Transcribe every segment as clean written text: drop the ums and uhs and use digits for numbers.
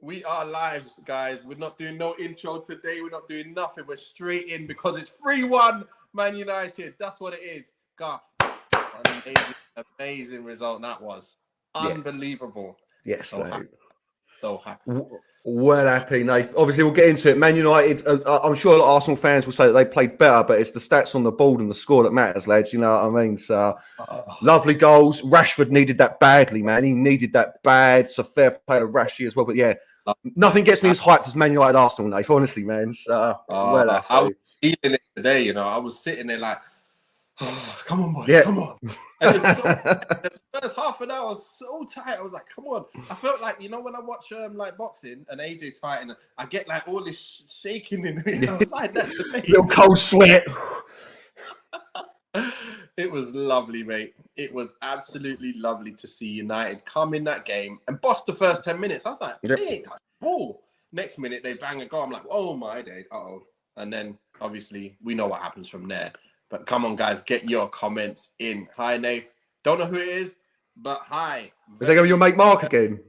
We are lives, guys. We're not doing no intro today. We're not doing nothing. We're straight in because it's 3-1 Man United. That's what it is. God, an amazing result that was. Unbelievable. Yes, so mate. Happy. So happy. Well happy, Nate. Obviously, we'll get into it. Man United, I'm sure a lot of Arsenal fans will say that they played better, but it's the stats on the board and the score that matters, lads. You know what I mean? So, lovely goals. Rashford needed that badly, man. He needed that bad. So, fair play to Rashy as well. But yeah, nothing gets me as hyped as Man United Arsenal, Nate, honestly, man. So, well happy. I was feeling it today, you know. I was sitting there like, oh, come on, boys, come on. And it's the first half an hour was so tight. I was like, come on. I felt like, you know, when I watch like boxing and AJ's fighting, I get like all this shaking in me. I was like that today. Little cold sweat. It was lovely, mate. It was absolutely lovely to see United come in that game and boss the first 10 minutes. I was like, they ain't touched the ball. Next minute, they bang a goal. I'm like, oh my days. Uh-oh. And then, obviously, we know what happens from there. But come on, guys, get your comments in. Hi, Nath. Don't know who it is, but hi. Is that going to be your mate Mark again?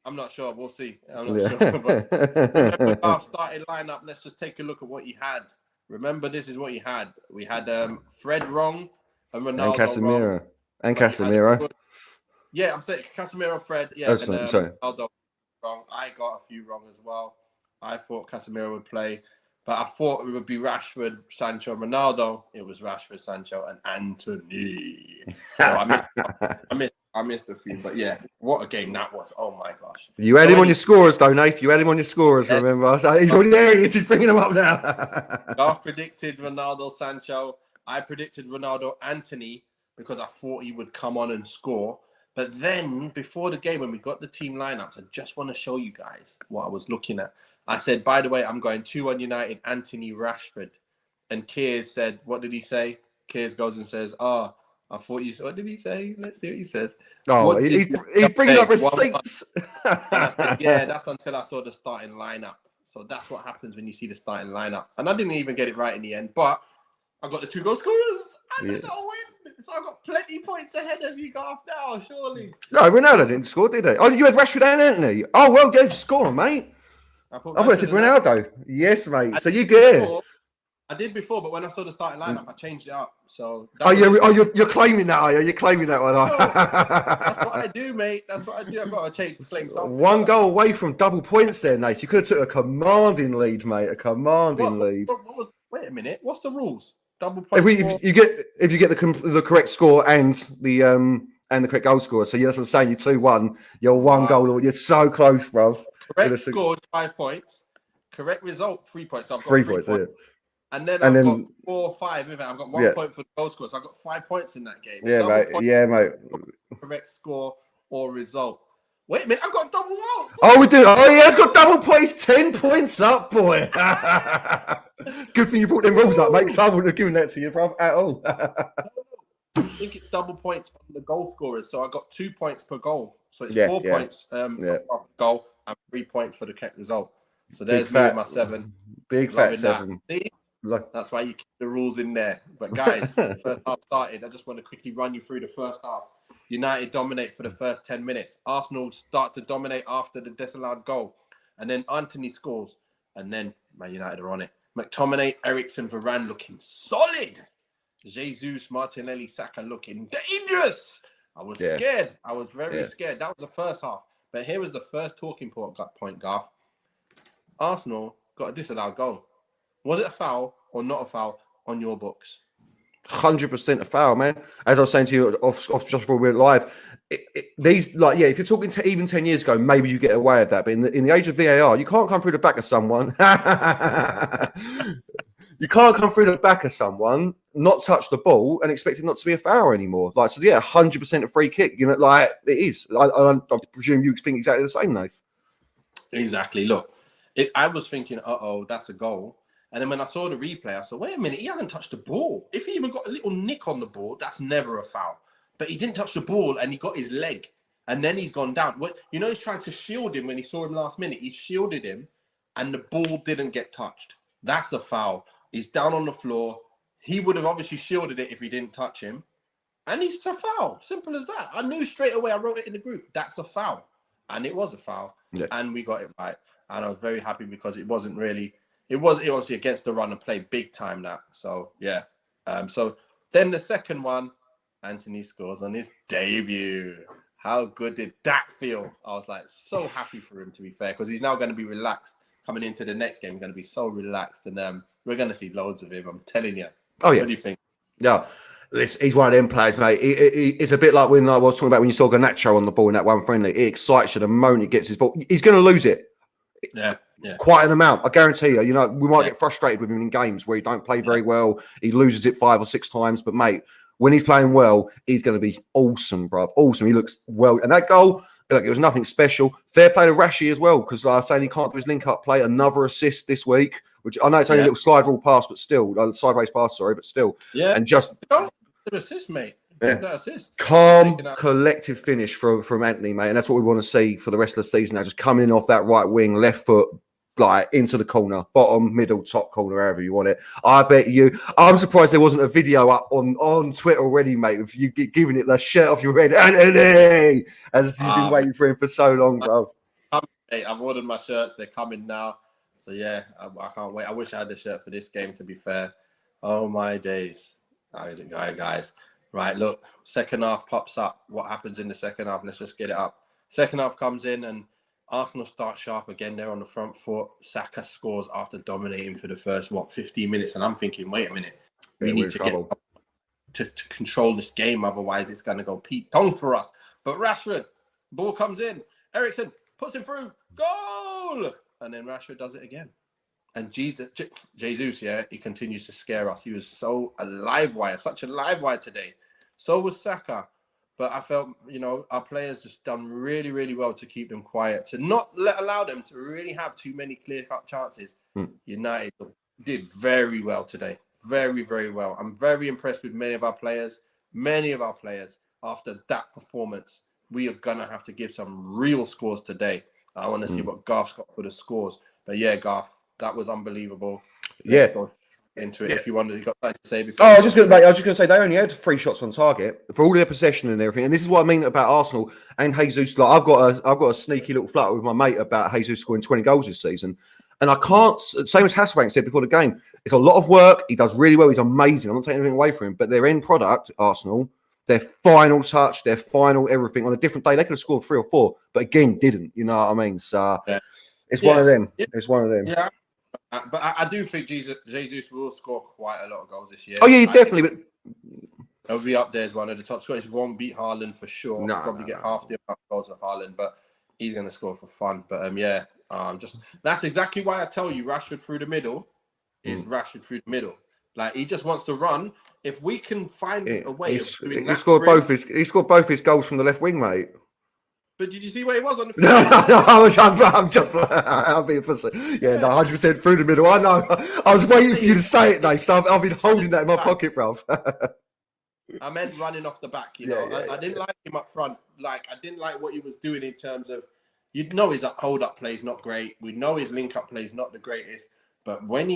I'm not sure. We'll see. I'm not sure. But remember our starting lineup. Let's just take a look at what he had. Remember, this is what he had. We had Fred wrong and Ronaldo and Casemiro. wrong. And Casemiro. Yeah, I'm saying Casemiro, Fred. Yeah, oh, sorry. Ronaldo wrong. I got a few wrong as well. I thought Casemiro would play. But I thought it would be Rashford, Sancho, Ronaldo. It was Rashford, Sancho, and Anthony. So I missed a few. But yeah, what a game that was. Oh my gosh. You had him on your scorers, though, Nath. You had him on your scorers, remember? He's already there. He's bringing them up now. Garth predicted Ronaldo, Sancho. I predicted Ronaldo, Anthony, because I thought he would come on and score. But then, before the game, when we got the team lineups, I just want to show you guys what I was looking at. I said, by the way, I'm going 2-1 United, Anthony, Rashford. And Kears said, what did he say? Kears goes and says, I thought you said, what did he say? Let's see what he says. Oh, he's bringing up receipts. That's until I saw the starting lineup. So that's what happens when you see the starting lineup. And I didn't even get it right in the end, but I got the 2 goal scorers and I got a win. So I got plenty points ahead of you, Garth, now, surely. No, Ronaldo didn't score, did he? Oh, you had Rashford and Anthony. Oh, well, yeah, score, mate. I thought I said Ronaldo. Yes, mate. So you get it. I did before, but when I saw the starting lineup, I changed it up. So you're claiming that, are you? You're claiming that one. That's what I do, mate. That's what I do. I've got to claim something. 1 goal away from double points there, Nate. You could have took a commanding lead, mate. A commanding lead. Wait a minute. What's the rules? Double points. If you get the correct score and the correct goal scorer. So that's what I'm saying. You're 2-1. You're 1 goal. You're so close, bro. Correct score is 5 points. Correct result 3 points. So I've got 3 points. Yeah. And then I've got 4 or 5. I've got 1 point for the goal score. So I've got 5 points in that game. Yeah, mate. Yeah, mate. Correct score or result. Wait a minute. I've got double vote. Oh, we do. Oh, he has got double points. 10 points up, boy. Good thing you brought them rules up, mate, because I wouldn't have given that to you, bro, at all. I think it's double points on the goal scorers. So I got 2 points per goal. So it's 4 points per goal and 3 points for the correct result. So there's me with my 7. Big fat 7. See? That's why you keep the rules in there. But guys, the first half started. I just want to quickly run you through the first half. United dominate for the first 10 minutes. Arsenal start to dominate after the disallowed goal. And then Anthony scores. And then Man United are on it. McTominay, Eriksen, Varane looking solid. Jesus, Martinelli, Saka looking dangerous. I was scared. I was very scared. That was the first half. But here was the first talking point, Garth. Arsenal got a disallowed goal. Was it a foul or not a foul on your books? 100% a foul, man. As I was saying to you off just before we went live, if you're talking to even 10 years ago, maybe you get away with that. But in the age of VAR, you can't come through the back of someone. You can't come through the back of someone, not touch the ball, and expect it not to be a foul anymore. 100% a free kick. You know, like it is. I presume you think exactly the same, Nath. Exactly. Look, I was thinking, that's a goal. And then when I saw the replay, I said, wait a minute, he hasn't touched the ball. If he even got a little nick on the ball, that's never a foul. But he didn't touch the ball and he got his leg. And then he's gone down. He's trying to shield him when he saw him last minute. He shielded him and the ball didn't get touched. That's a foul. He's down on the floor. He would have obviously shielded it if he didn't touch him. And it's a foul. Simple as that. I knew straight away. I wrote it in the group. That's a foul. and it was a foul, Yeah. and we got it right. And I was very happy because it wasn't really, it was obviously against the run and play big time that. So yeah. So then the second one, Anthony scores on his debut. How good did that feel? I was like so happy for him, to be fair, because he's now going to be relaxed coming into the next game. He's going to be so relaxed, and we're going to see loads of him. I'm telling you. Oh yeah. What do you think? Yeah. He's one of them players, mate. It's a bit like when I was talking about when you saw Garnacho on the ball in that one friendly. It excites you the moment he gets his ball. He's going to lose it. Yeah. Quite an amount. I guarantee you. You know, we might get frustrated with him in games where he don't play very well. He loses it 5 or 6 times. But, mate, when he's playing well, he's going to be awesome, bruv. Awesome. He looks well. And that goal, look, it was nothing special. Fair play to Rashi as well, because I was saying he can't do his link-up play. Another assist this week, which I know it's only a little slide rule pass, but still. Sideways pass, sorry, but still. Yeah. And just... assist, mate. Yeah. That assist. Calm, collective finish from Anthony, mate. And that's what we want to see for the rest of the season now. Just coming in off that right wing, left foot, like into the corner, bottom, middle, top corner, however you want it. I bet you. I'm surprised there wasn't a video up on Twitter already, mate, of you giving it the shirt off your head, Anthony, as you've been waiting for him for so long, bro. Hey, I've ordered my shirts. They're coming now. So, yeah, I can't wait. I wish I had the shirt for this game, to be fair. Oh, my days. Guys. Right, look, second half pops up. What happens in the second half? Let's just get it up. Second half comes in and Arsenal start sharp again. They're on the front foot. Saka scores after dominating for the first, 15 minutes. And I'm thinking, wait a minute. We need to get to control this game. Otherwise, it's going to go Pete Tong for us. But Rashford, ball comes in. Eriksen puts him through. Goal! And then Rashford does it again. And Jesus, yeah, he continues to scare us. He was so such a live wire today. So was Saka. But I felt, our players just done really, really well to keep them quiet, to not allow them to really have too many clear-cut chances. United did very well today. Very, very well. I'm very impressed with many of our players. After that performance, we are going to have to give some real scores today. I want to see what Garth's got for the scores. But yeah, Garth, that was unbelievable. Let's go into it if you wanted. You got something to say before? I was just going to say they only had 3 shots on target for all their possession and everything. And this is what I mean about Arsenal and Jesus. Like I've got a sneaky little flutter with my mate about Jesus scoring 20 goals this season. And I can't, same as Hasselbank said before the game, it's a lot of work. He does really well. He's amazing. I'm not taking anything away from him. But their end product, Arsenal, their final touch, their final everything, on a different day, they could have scored 3 or 4, but again, didn't. You know what I mean? So it's one of them. It's one of them. Yeah. But I do think Jesus will score quite a lot of goals this year. Oh, yeah, definitely. But he'll be up there as one of the top scorers. He won't beat Haaland for sure. Probably get half the amount of goals of Haaland, but he's going to score for fun. But that's exactly why I tell you Rashford through the middle is Rashford through the middle. Like he just wants to run. If we can find a way of doing that, he scored both his goals from the left wing, mate. But did you see where he was on the field? I'm being fussy. Yeah, no, 100% through the middle. I know. I was waiting for you to say it, Dave. So I've been holding that in my pocket, bro. I meant running off the back. I didn't like him up front. Like I didn't like what he was doing in terms of, his hold-up play is not great. We know his link-up play is not the greatest. But when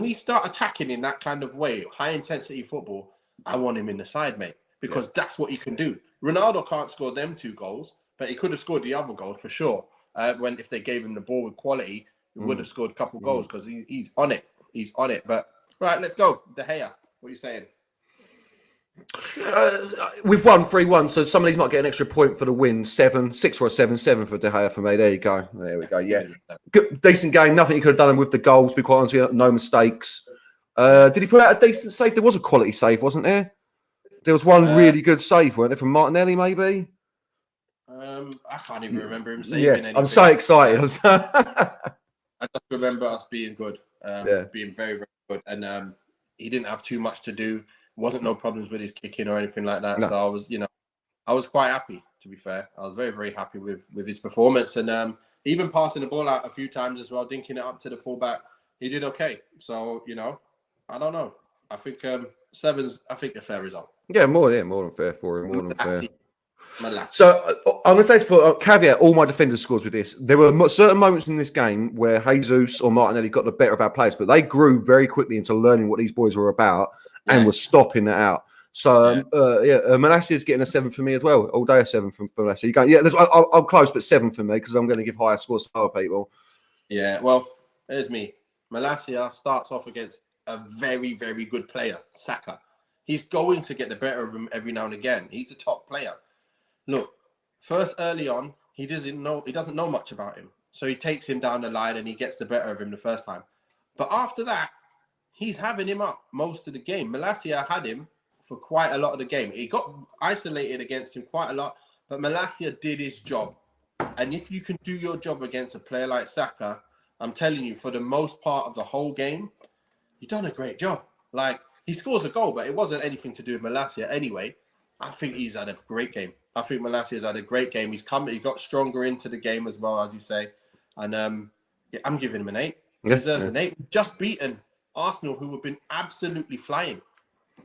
we start attacking in that kind of way, high-intensity football, I want him in the side, mate, because that's what he can do. Ronaldo can't score them 2 goals, but he could have scored the other goals for sure. If they gave him the ball with quality, he would have scored a couple goals because he's on it. He's on it. But right, let's go. De Gea, what are you saying? We've won 3-1, so somebody's might get an extra point for the win. 6 or 7 for De Gea for me. There you go. There we go. Yeah, good, decent game. Nothing he could have done with the goals. Be quite honest, with you, no mistakes. Did he put out a decent save? There was a quality save, wasn't there? There was one really good save, weren't there, from Martinelli, maybe? I can't even remember him saving anything. I'm so excited. I just remember us being good, being very, very good, and he didn't have too much to do. Wasn't no problems with his kicking or anything like that. No. So I was quite happy. To be fair, I was very, very happy with his performance, and even passing the ball out a few times as well, dinking it up to the fullback. He did okay. So I don't know. I think 7's. I think a fair result. Yeah, more than fair for him. More than fair. So I'm going to say for caveat, all my defenders scores with this. There were certain moments in this game where Jesus or Martinelli got the better of our players, but they grew very quickly into learning what these boys were about and were stopping that out. So Malacia is getting a 7 for me as well. All day a 7 from Malacia. You go, I'm close, but 7 for me because I'm going to give higher scores to other people. Yeah, well, there's me. Malacia starts off against a very, very good player, Saka. He's going to get the better of him every now and again. He's a top player. Look, first early on, he doesn't know much about him. So he takes him down the line and he gets the better of him the first time. But after that, he's having him up most of the game. Malacia had him for quite a lot of the game. He got isolated against him quite a lot, but Malacia did his job. And if you can do your job against a player like Saka, I'm telling you, for the most part of the whole game, you've done a great job. Like, he scores a goal, but it wasn't anything to do with Malacia anyway. I think he's had a great game. I think Malacia's had a great game. He got stronger into the game as well, as you say. And I'm giving him an 8. He deserves an 8. Just beaten Arsenal, who have been absolutely flying.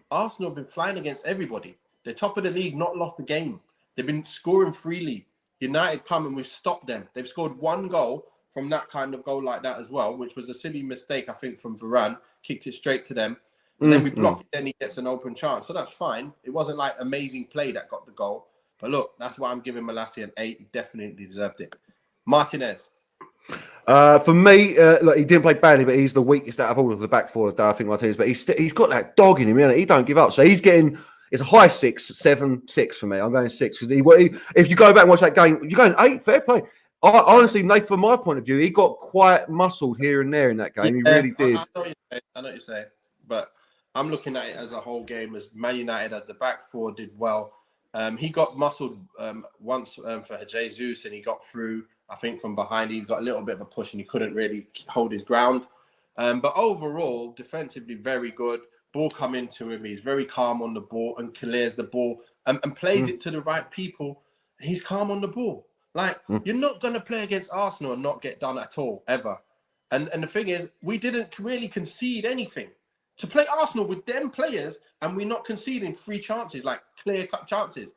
Arsenal have been flying against everybody. They're top of the league, not lost a game. They've been scoring freely. United come and we've stopped them. They've scored 1 goal from that kind of goal like that as well, which was a silly mistake, I think, from Varane. Kicked it straight to them. And then we block it, then he gets an open chance. So that's fine. It wasn't like amazing play that got the goal. But look, that's why I'm giving Malacia an 8. He definitely deserved it. Martinez. For me, look, he didn't play badly, but he's the weakest out of all of the back four, I think, Martinez. But he's got that dog in him, you know? He don't give up. So he's getting, it's a high 6, 7, 6 for me. I'm going 6 because if you go back and watch that game, you're going 8. Fair play. Honestly, Nate, from my point of view, he got quite muscled here and there in that game. Yeah, he really did. I know what you're saying, but I'm looking at it as a whole game. As Man United, as the back four did well. He got muscled once for Jesus, and he got through. I think from behind, he got a little bit of a push, and he couldn't really hold his ground. But overall, defensively, very good. Ball come into him. He's very calm on the ball and clears the ball and plays it to the right people. He's calm on the ball. Like, you're not going to play against Arsenal and not get done at all, ever. And the thing is, we didn't really concede anything. To play Arsenal with them players and we're not conceding 3 chances, like clear-cut chances,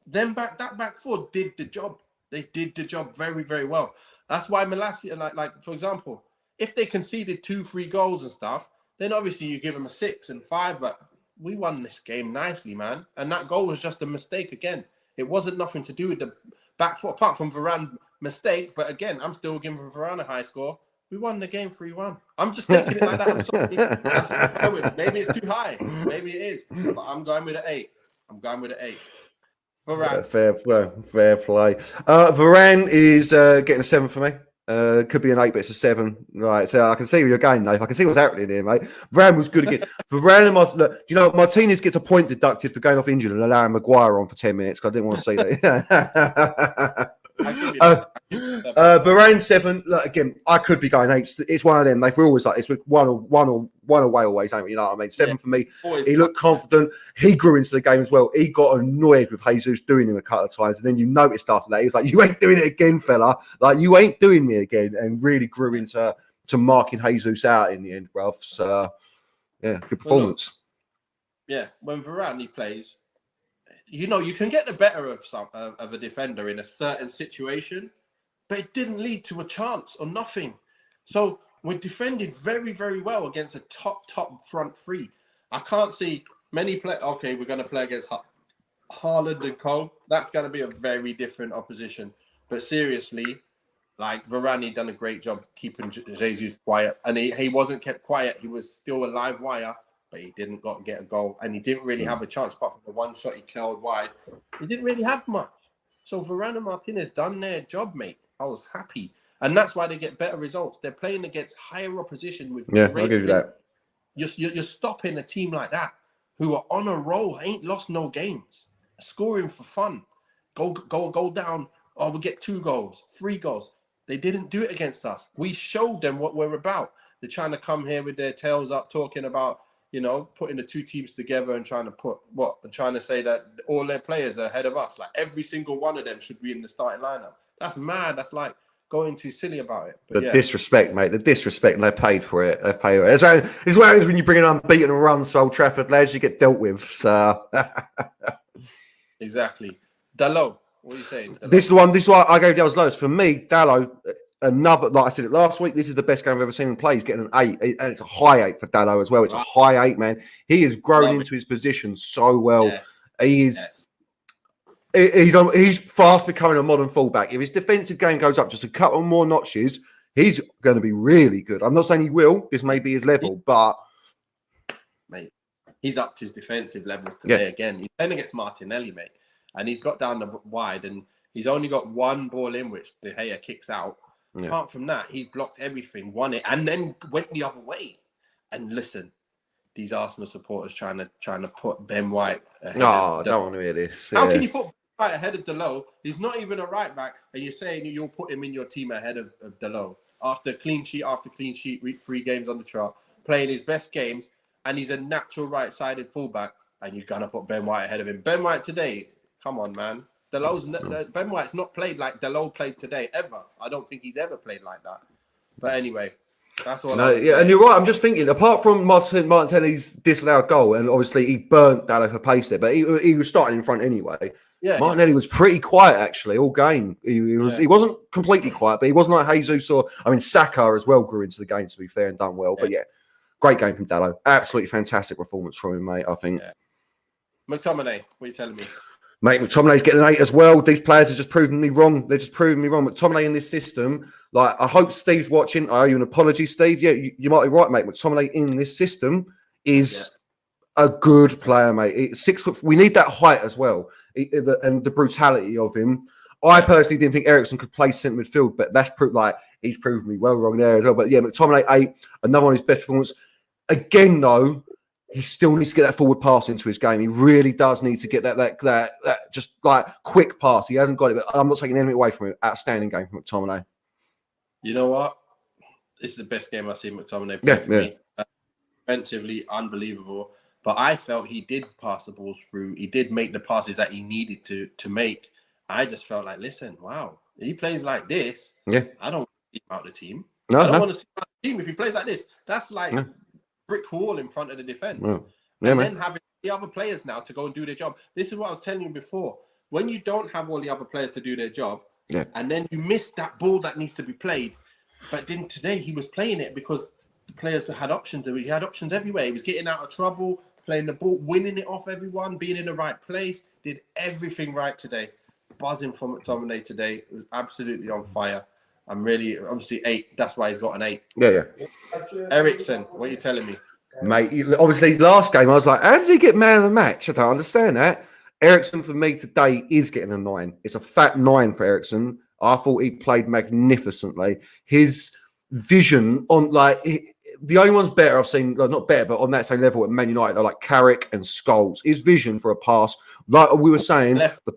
that back four did the job. They did the job very, very well. That's why Malacia, like for example, if they conceded 2-3 goals and stuff, then obviously you give them a 6 and 5, but we won this game nicely, man. And that goal was just a mistake again. It wasn't nothing to do with the back foot, apart from Varane mistake. But again, I'm still giving Varane a high score. We won the game 3-1. I'm just taking it like that. I'm sorry. That's what I'm going with. Maybe it's too high. Maybe it is. But I'm going with an 8. I'm going with an 8. Varane. Fair play. Varane is getting a 7 for me. Could be an 8, but it's a 7. Right, so I can see where you're going, Nate. I can see what's happening here, mate. Varane was good again. Varane and Martinez, do you know, Martinez gets a point deducted for going off injured and allowing Maguire on for 10 minutes because I didn't want to see that. Varane 7. Look, again, I could be going 8. It's one of them. Like, we're always like this. We're one away always, ain't we? You know what I mean? 7 for me. He looked confident. He grew into the game as well. He got annoyed with Jesus doing him a couple of times, and then you noticed after that he was like, "You ain't doing it again, fella. Like, you ain't doing me again," and really grew into marking Jesus out in the end, bruv. So yeah, good performance. Well, look, when Varane plays, you know, you can get the better of a defender in a certain situation, but it didn't lead to a chance or nothing. So we're defended very, very well against a top front three. I can't see many play. Okay, we're going to play against Haaland and Cole. That's going to be a very different opposition. But seriously, like, Varane done a great job keeping Jesus quiet, and he wasn't kept quiet. He was still a live wire. But he didn't get a goal, and he didn't really have a chance apart from the one shot he curled wide. He didn't really have much. So Varane and Martinez done their job, mate. I was happy, and that's why they get better results. They're playing against higher opposition with I'll give you that. You're stopping a team like that who are on a roll, ain't lost no games, scoring for fun. Go down. Oh, we get 2 goals, 3 goals. They didn't do it against us. We showed them what we're about. They're trying to come here with their tails up, talking about, you know, putting the 2 teams together and trying to say that all their players are ahead of us. Like, every single one of them should be in the starting lineup. That's mad. That's like going too silly about it. But disrespect, mate. The disrespect, and they paid for it. It's what happens when you bring an unbeaten run to Old Trafford, lads. You get dealt with. So exactly. Dalot, what are you saying? Dalot? This is the one I gave Dalot's lowest. For me, Dalot, another, like I said it last week, this is the best game I've ever seen him play. He's getting an 8, and it's a high 8 for Dalot as well. It's a high 8, man. He has grown into his position so well. Yeah. He is. He's fast becoming a modern fullback. If his defensive game goes up just a couple more notches, he's going to be really good. I'm not saying he will. This may be his level, but mate, he's upped his defensive levels today again. He's playing against Martinelli, mate, and he's got down the wide, and he's only got one ball in which De Gea kicks out. Yeah. Apart from that, he blocked everything, won it, and then went the other way. And listen, these Arsenal supporters trying to put Ben White ahead. No, I don't want to hear this. How can you put White ahead of Dalot? He's not even a right back, and you're saying you'll put him in your team ahead of Dalot after clean sheet after clean sheet, 3 games on the trot, playing his best games, and he's a natural right-sided fullback, and you're gonna put Ben White ahead of him. Ben White today, come on, man. Ben White's not played like Dalot played today ever. I don't think he's ever played like that. But anyway. That's all. And you're right. I'm just thinking, apart from Martinelli's disallowed goal, and obviously he burnt Dalot for pace there, but he was starting in front anyway. Yeah, Martinelli was pretty quiet actually all game. He wasn't completely quiet, but he wasn't like Jesus or Saka as well grew into the game to be fair and done well. But yeah, great game from Dalot. Absolutely fantastic performance from him, mate. I think. Yeah. McTominay, what are you telling me? Mate, McTominay's getting an 8 as well. These players are just proving me wrong. They're just proving me wrong. McTominay in this system, like, I hope Steve's watching. I owe you an apology, Steve. Yeah, you might be right, mate. McTominay in this system is a good player, mate. 6 foot. We need that height as well, and the brutality of him. I personally didn't think Eriksen could play centre midfield, but that's he's proven me well wrong there as well. But yeah, McTominay 8, another one of his best performance. Again, though, he still needs to get that forward pass into his game. He really does need to get that just like quick pass. He hasn't got it, but I'm not taking anything away from it. Outstanding game from McTominay. You know what? This is the best game I've seen McTominay play for me. Defensively, unbelievable. But I felt he did pass the balls through. He did make the passes that he needed to make. I just felt like, listen, wow, he plays like this. Yeah. I don't want to see him out the team. I don't want to see him out the team if he plays like this. That's like brick wall in front of the defense. Then having the other players now to go and do their job. This is what I was telling you before. When you don't have all the other players to do their job, and then you miss that ball that needs to be played. But then today he was playing it because the players had options. He had options everywhere. He was getting out of trouble, playing the ball, winning it off everyone, being in the right place. Did everything right today. Buzzing from McTominay today. It was absolutely on fire. I'm really, obviously 8. That's why he's got an 8. Yeah. Eriksen, what are you telling me? Mate, obviously last game I was like, how did he get man of the match? I don't understand that. Eriksen for me today is getting a 9. It's a fat 9 for Eriksen. I thought he played magnificently. His vision on the only ones better I've seen, not better, but on that same level at Man United are like Carrick and Scholes. His vision for a pass, like we were saying, the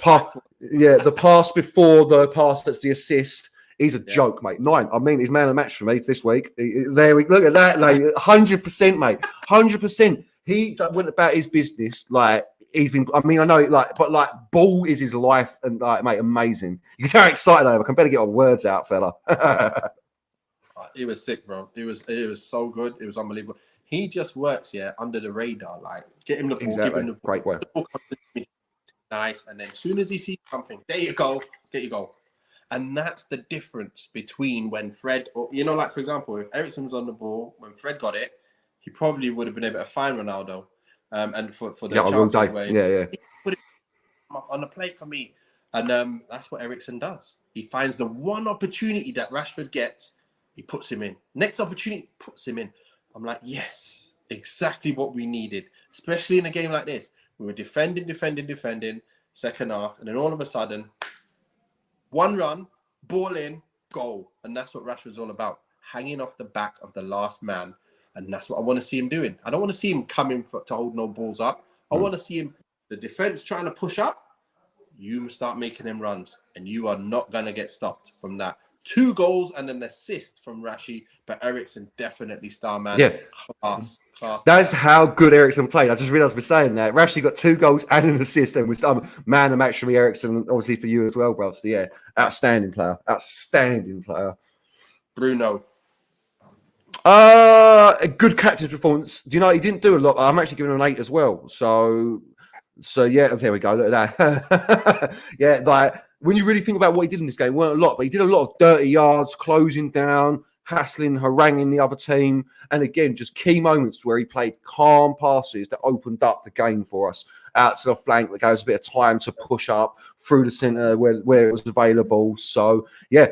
pass before the pass that's the assist. He's a joke, mate. 9. I mean, he's man of the match for me this week. There we look at that, like 100%, mate. 100%. He went about his business like he's been. I mean, I know, but ball is his life, and mate, amazing. You can tell how excited I am. I can better get my words out, fella. He was sick, bro. It was so good. It was unbelievable. He just works, under the radar. Like, get him the ball, give him the great way. Nice, and then as soon as he sees something, there you go, get you go. And that's the difference between when Fred, or like for example, if Eriksen was on the ball when Fred got it, he probably would have been able to find Ronaldo, and for the chance he put it on the plate for me, and that's what Eriksen does. He finds the one opportunity that Rashford gets, he puts him in. Next opportunity, puts him in. I'm like, yes, exactly what we needed, especially in a game like this. We were defending, second half, and then all of a sudden, one run, ball in, goal. And that's what Rashford's all about. Hanging off the back of the last man. And that's what I want to see him doing. I don't want to see him coming to hold no balls up. I want to see him, the defense trying to push up. You start making them runs. And you are not going to get stopped from that. 2 goals and an assist from Rashi. But Eriksen definitely star man. Yeah. Class. That's how good Eriksen played. I just realised we're saying that. Rashi got 2 goals and an assist, and was man of the match for me, Eriksen, obviously for you as well, bro. So yeah, outstanding player. Bruno. A good captain's performance. Do you know he didn't do a lot? I'm actually giving him an 8 as well. So yeah, there we go. Look at that. Yeah, when you really think about what he did in this game, weren't a lot, but he did a lot of dirty yards, closing down, hassling, haranguing the other team. And again, just key moments where he played calm passes that opened up the game for us out to the flank that gave us a bit of time to push up through the centre where it was available. So, yeah,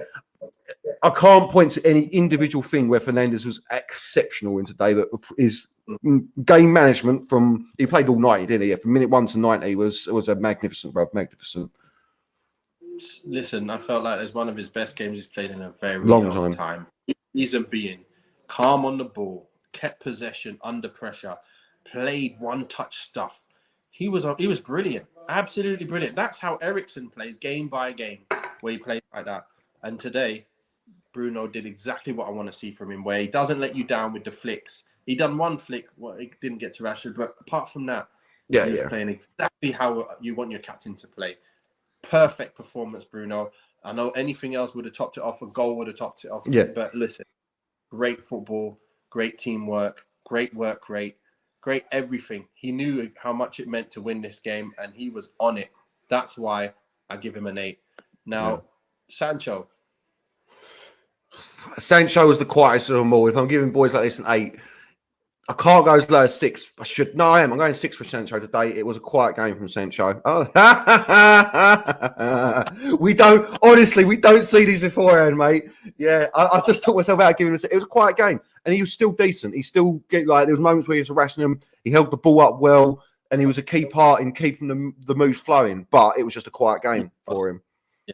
I can't point to any individual thing where Fernandes was exceptional in today, but his game management he played all 90, didn't he? Yeah, from minute 1 to 90 was a magnificent, bro. Magnificent. Listen, I felt like it was one of his best games he's played in a very long time. Reason being, calm on the ball, kept possession under pressure, played one-touch stuff. He was brilliant, absolutely brilliant. That's how Eriksen plays game by game, where he plays like that. And today, Bruno did exactly what I want to see from him, where he doesn't let you down with the flicks. He done one flick, well, he didn't get to Rashford, but apart from that, he was playing exactly how you want your captain to play. Perfect performance, Bruno. I know anything else would have topped it off. A goal would have topped it off. Yeah. But listen, great football, great teamwork, great work rate, great everything. He knew how much it meant to win this game, and he was on it. That's why I give him an 8. Now, Sancho was the quietest of them all. If I'm giving boys like this an 8, I can't go as low as 6. I should. No, I am. I'm going 6 for Sancho today. It was a quiet game from Sancho. Oh, we don't see these beforehand, mate. Yeah, I just took myself out giving him it was a quiet game, and he was still decent. He still there was moments where he was harassing him. He held the ball up well, and he was a key part in keeping the moves flowing. But it was just a quiet game for him.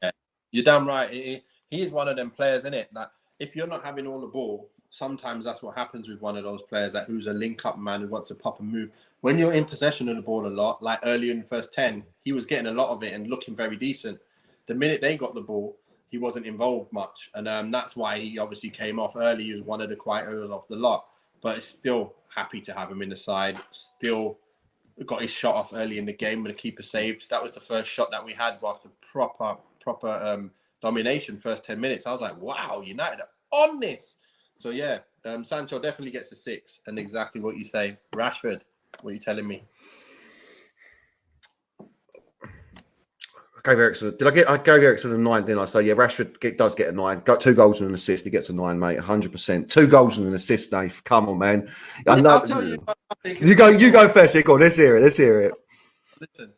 Yeah, you're damn right. He is one of them players, isn't it? That if you're not having all the ball, sometimes that's what happens with one of those players who's a link-up man who wants to pop and move. When you're in possession of the ball a lot, like earlier in the first 10, he was getting a lot of it and looking very decent. The minute they got the ball, he wasn't involved much. And that's why he obviously came off early. He was one of the quieters of the lot. But it's still happy to have him in the side. Still got his shot off early in the game when the keeper saved. That was the first shot that we had after proper domination, first 10 minutes. I was like, wow, United are on this. So, yeah, Sancho definitely gets a 6. And exactly what you say. Rashford, what are you telling me? I gave Eriksen a 9, didn't I? So, yeah, Rashford does get a 9. Got 2 goals and an assist. He gets a 9, mate, 100%. 2 goals and an assist, Nate. Come on, man. I'll tell you. You go first. Go on, let's hear it. Listen,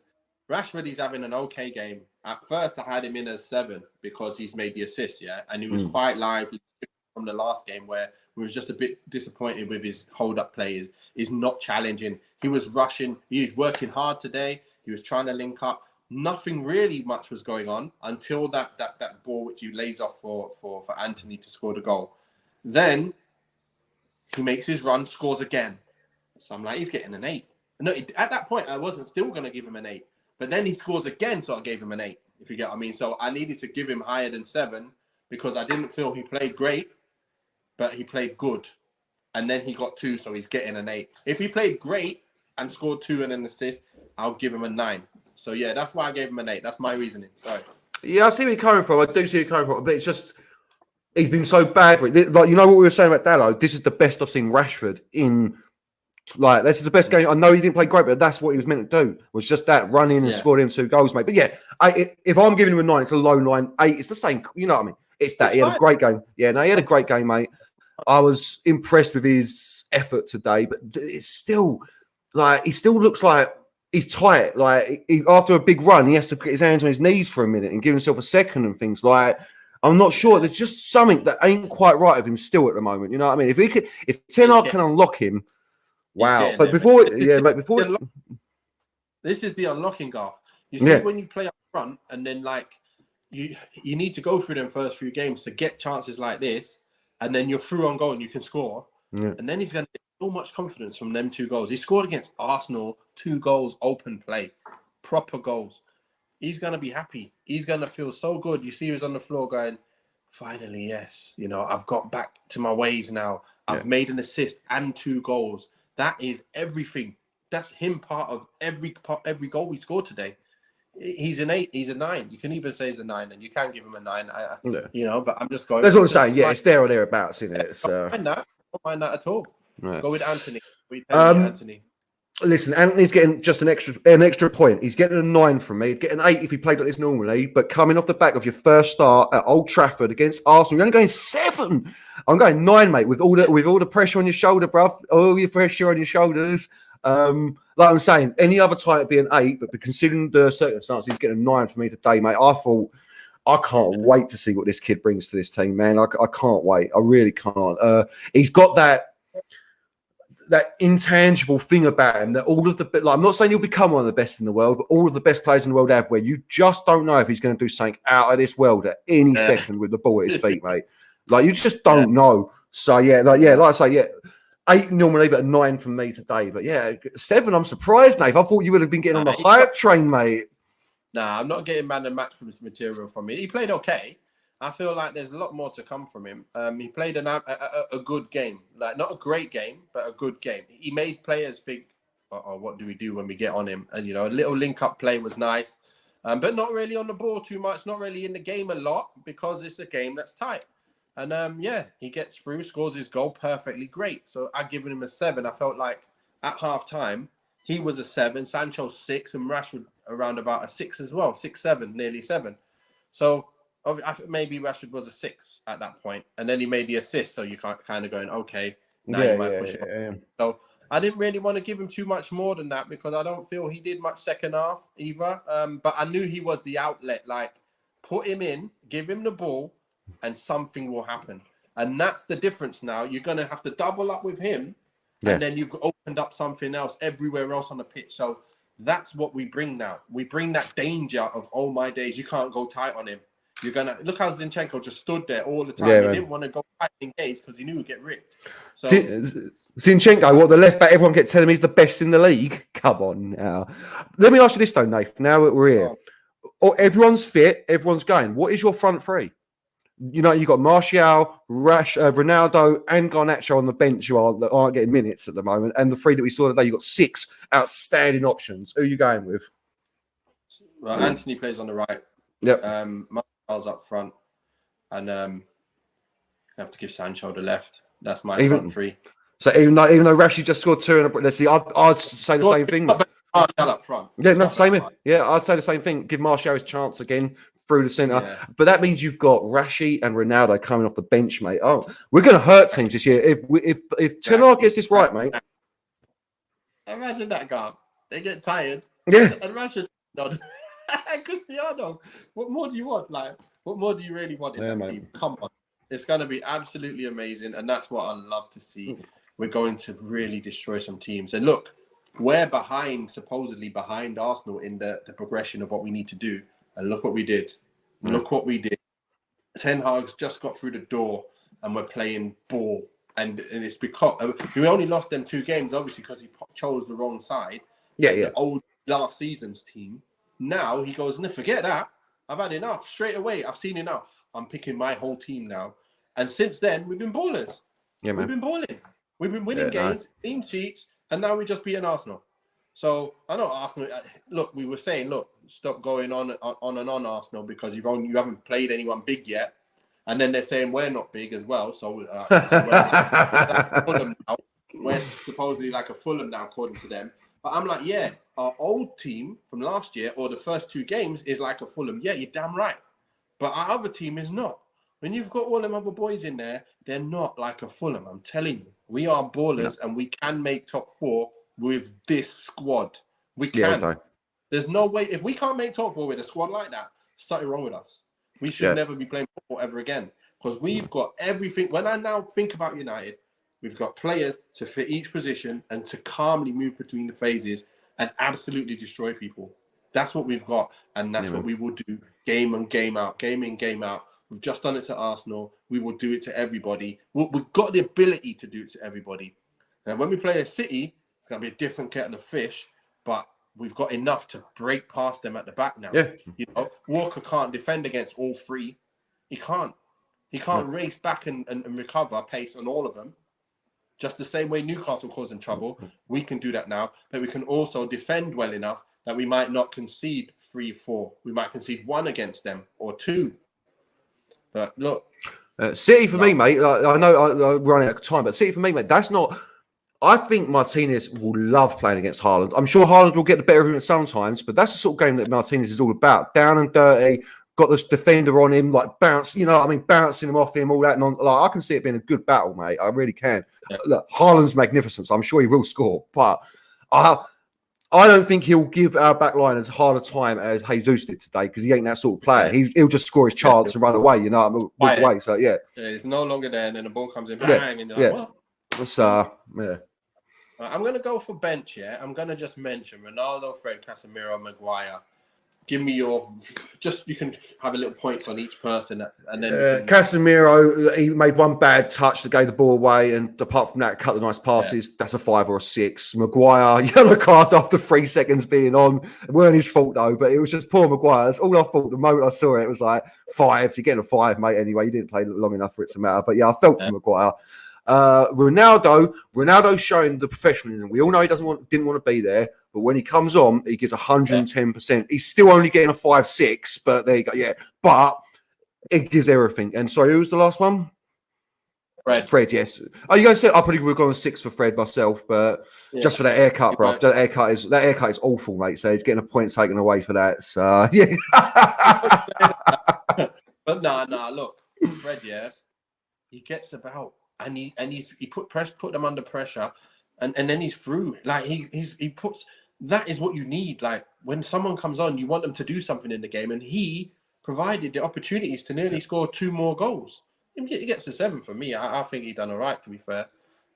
Rashford, he's having an okay game. At first, I had him in as 7 because he's made the assist, yeah? And he was quite lively from the last game where we was just a bit disappointed with his hold-up play. Is not challenging. He was rushing. He was working hard today. He was trying to link up. Nothing really much was going on until that ball which he lays off for Anthony to score the goal. Then he makes his run, scores again. So I'm like, he's getting an 8. No, at that point, I wasn't still going to give him an 8. But then he scores again, so I gave him an 8, if you get what I mean. So I needed to give him higher than 7 because I didn't feel he played great, but he played good. And then he got 2, so he's getting an 8. If he played great and scored 2 and an assist, I'll give him a 9. So, yeah, that's why I gave him an 8. That's my reasoning. Sorry. Yeah, I see where you're coming from. I do see where you're coming from. But it's just, he's been so bad for it. Like, you know what we were saying about Dalot? This is the best I've seen Rashford in. Like, this is the best game. I know he didn't play great, but that's what he was meant to do. Was just that, run in and score him 2 goals, mate. But yeah, if I'm giving him a 9, it's a low 9. 8, it's the same. You know what I mean? It's that. He had a great game. Yeah, no, he had a great game, mate. I was impressed with his effort today, but it's still, like, he still looks like he's tight. Like, after a big run, he has to put his hands on his knees for a minute and give himself a second and things. Like, I'm not sure. There's just something that ain't quite right with him still at the moment. You know what I mean? If Ten Hag can unlock him, wow. But before, this is the unlocking, Garth. You see, when you play up front and then, like, you need to go through them first few games to get chances like this, and then you're through on goal and you can score. Yeah. And then he's going to get so much confidence from them 2 goals. He scored against Arsenal, 2 goals, open play, proper goals. He's going to be happy. He's going to feel so good. You see, he was on the floor going, finally, yes. You know, I've got back to my ways now. I've made an assist and 2 goals. That is everything. That's him part of every goal we scored today. He's an 8. He's a 9. You can even say he's a 9, and you can give him a 9. You know, but I'm just going. That's what I'm saying. Yeah, it's there or thereabouts, isn't it? I don't mind that at all. Right. Go with Anthony. Anthony. Listen, Anthony's getting just an extra point. He's getting a 9 from me. He'd get an 8 if he played like this normally. But coming off the back of your first start at Old Trafford against Arsenal, you're only going 7. I'm going 9, mate. With all the pressure on your shoulder, bruv. All your pressure on your shoulders. Like I'm saying, any other time it'd be an 8. But considering the circumstances, he's getting a 9 for me today, mate. I can't wait to see what this kid brings to this team, man. I can't wait. I really can't. He's got that intangible thing about him that all of the, like, I'm not saying he'll become one of the best in the world, but all of the best players in the world have, where you just don't know if he's going to do something out of this world at any second with the ball at his feet, mate. Like, you just don't know. So like I say, 8 normally, but a 9 from me today. But 7, I'm surprised, Nate. I thought you would have been getting on the hype train, mate. Nah, I'm not getting man and match material from him. He played okay. I feel like there's a lot more to come from him. He played a good game, like not a great game, but a good game. He made players think, "Oh, what do we do when we get on him?" And a little link-up play was nice, but not really on the ball too much. Not really in the game a lot because it's a game that's tight. And he gets through, scores his goal perfectly, great. So I've given him a 7. I felt like at half time he was a 7, Sancho 6, and Rashford around about a 6 as well, 6, 7, nearly 7. So I think maybe Rashford was a 6 at that point, and then he made the assist. So you kind of going, okay, now you might push it. So I didn't really want to give him too much more than that because I don't feel he did much second half either. But I knew he was the outlet. Like, put him in, give him the ball, and something will happen. And that's the difference now. You're going to have to double up with him, and then you've opened up something else everywhere else on the pitch. So that's what we bring now. We bring that danger of, oh my days, you can't go tight on him. You're gonna look how Zinchenko just stood there all the time. He didn't want to go tight and engage because he knew he'd get ripped. So Zinchenko, what, the left back? Everyone kept telling me he's the best in the league. Come on now. Let me ask you this though, Nath. Now that we're here, everyone's fit, everyone's going. What is your front three? You've got Martial, Ronaldo, and Garnacho on the bench who aren't getting minutes at the moment, and the 3 that we saw today. You've got 6 outstanding options. Who are you going with? Well, Anthony plays on the right. Yep. Martial's up front, and I have to give Sancho the left. That's my front 3. So even though Rashie just scored 2, let's see, I'd say the same thing. Martial up front. Yeah, no, same here. Yeah, I'd say the same thing. Give Martial his chance again through the centre. Yeah. But that means you've got Rashie and Ronaldo coming off the bench, mate. Oh, we're going to hurt teams this year if Ten Hag gets this right, mate. Imagine that guy. They get tired. Yeah. And Rashford's done. Cristiano, what more do you want? Like, what more do you really want in that team? Come on. It's going to be absolutely amazing. And that's what I love to see. We're going to really destroy some teams. And look, we're supposedly behind Arsenal in the progression of what we need to do. And look what we did. Look what we did. Ten Hag's just got through the door and we're playing ball. And it's because we only lost them 2 games, obviously, because he chose the wrong side. The old last season's team. Now he goes, no, forget that. I've had enough. Straight away, I've seen enough. I'm picking my whole team now. And since then, we've been ballers. Yeah, man. We've been balling. We've been winning games, clean sheets, and now we just beating Arsenal. So I know Arsenal. Look, we were saying, stop going on and on Arsenal because you haven't played anyone big yet. And then they're saying we're not big as well. So we're Fulham now. We're supposedly like a Fulham now, according to them. But I'm like, our old team from last year or the first 2 games is like a Fulham. Yeah, you're damn right. But our other team is not. When you've got all them other boys in there, they're not like a Fulham. I'm telling you, we are ballers and we can make top 4 with this squad. We can. Yeah, there's no way. If we can't make top 4 with a squad like that, something wrong with us. We should never be playing football ever again because we've got everything. When I now think about United, we've got players to fit each position and to calmly move between the phases and absolutely destroy people. That's what we've got, and that's what we will do game in, game out. We've just done it to Arsenal. We will do it to everybody. We've got the ability to do it to everybody. And when we play a City, it's going to be a different kettle of fish, but we've got enough to break past them at the back now. Yeah. Walker can't defend against all 3. He can't. He can't race back and recover pace on all of them. Just the same way Newcastle caused them trouble, we can do that now. But we can also defend well enough that we might not concede 3-4. We might concede 1 against them or 2. But look, City for me, mate. I know we're running out of time, but City for me, mate. That's not. I think Martinez will love playing against Haaland. I'm sure Haaland will get the better of him sometimes, but that's the sort of game that Martinez is all about. Down and dirty, got this defender on him, like bounce, bouncing him off him, all that. Like, I can see it being a good battle, mate. I really can. Yeah. Look, Haaland's magnificent, so I'm sure he will score, but I don't think he'll give our back line as hard a time as Jesus did today, because he ain't that sort of player. Yeah. He'll just score his chance and run away, walk away. So yeah, it's no longer there, and then the ball comes in, bang, and you're like, what? It's, yeah. I'm gonna go for bench. Yeah, I'm gonna just mention Ronaldo, Fred, Casemiro, Maguire. Give me you can have a little points on each person, and then Casemiro, he made one bad touch that gave the ball away, and apart from that, a couple of nice passes. Yeah. That's a 5 or a 6. Maguire, yellow card after 3 seconds being on. It weren't his fault though, but it was just poor Maguire. That's all I thought. The moment I saw it was like 5. You're getting a 5, mate. Anyway, you didn't play long enough for it to matter. But yeah, I felt for Maguire. Ronaldo showing the professionalism. We all know he didn't want to be there, but when he comes on, he gives 110%. He's still only getting a 5-6, but there you go. Yeah, but it gives everything. And sorry, who was the last one? Fred, yes. Oh, you guys said I probably would have gone 6 for Fred myself, but just for that haircut, bro. That haircut is awful, mate. So he's getting a point taken away for that. So yeah. But nah. Look, Fred, he gets about. And he put them under pressure, and then he's through. Like he puts, that is what you need. Like when someone comes on, you want them to do something in the game, and he provided the opportunities to nearly score 2 more goals. He gets a 7 for me. I think he done all right, to be fair.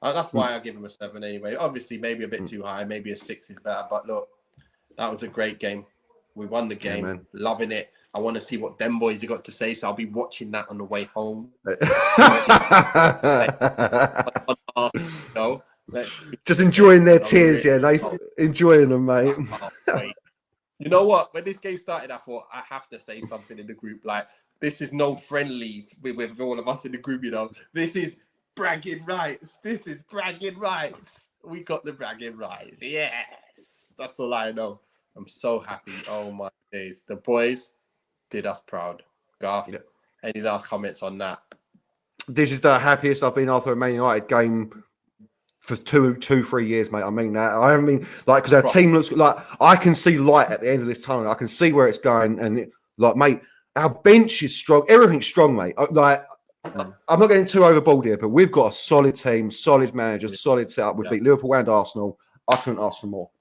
That's why I give him a 7 anyway. Obviously, maybe a bit too high. Maybe a 6 is better. But look, that was a great game. We won the game. Loving it. I want to see what them boys have got to say, so I'll be watching that on the way home. Just enjoying their tears, enjoying them, mate. You know what? When this game started, I thought I have to say something in the group. Like, this is no friendly with all of us in the group, This is bragging rights. We got the bragging rights. Yes. That's all I know. I'm so happy. Oh, my days. The boys did us proud. Garth, any last comments on that? This is the happiest I've been after a Man United game for 3 years, mate. I mean that. I mean, like, because our team looks like I can see light at the end of this tunnel. I can see where it's going, and mate, our bench is strong. Everything's strong, mate. Like, I'm not getting too overboard here, but we've got a solid team, solid manager, solid setup. We beat Liverpool and Arsenal. I couldn't ask for more.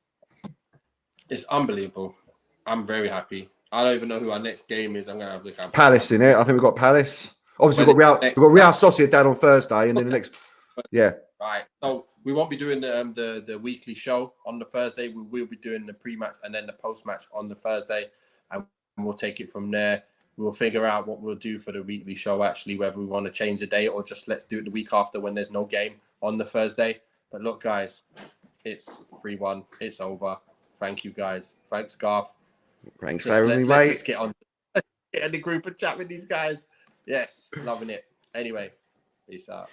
It's unbelievable. I'm very happy. I don't even know who our next game is. I'm going to have a look at Palace in it. I think we've got Palace. Obviously, we've got Real Sociedad on Thursday, and then the next. Yeah. Right. So we won't be doing the weekly show on the Thursday. We will be doing the pre-match and then the post-match on the Thursday, and we'll take it from there. We'll figure out what we'll do for the weekly show, actually, whether we want to change the day or just let's do it the week after when there's no game on the Thursday. But look, guys, it's 3-1. It's over. Thank you, guys. Thanks, Garth. Thanks for having me, mate. Let's just get in the group and chat with these guys. Yes, loving it. Anyway, peace out.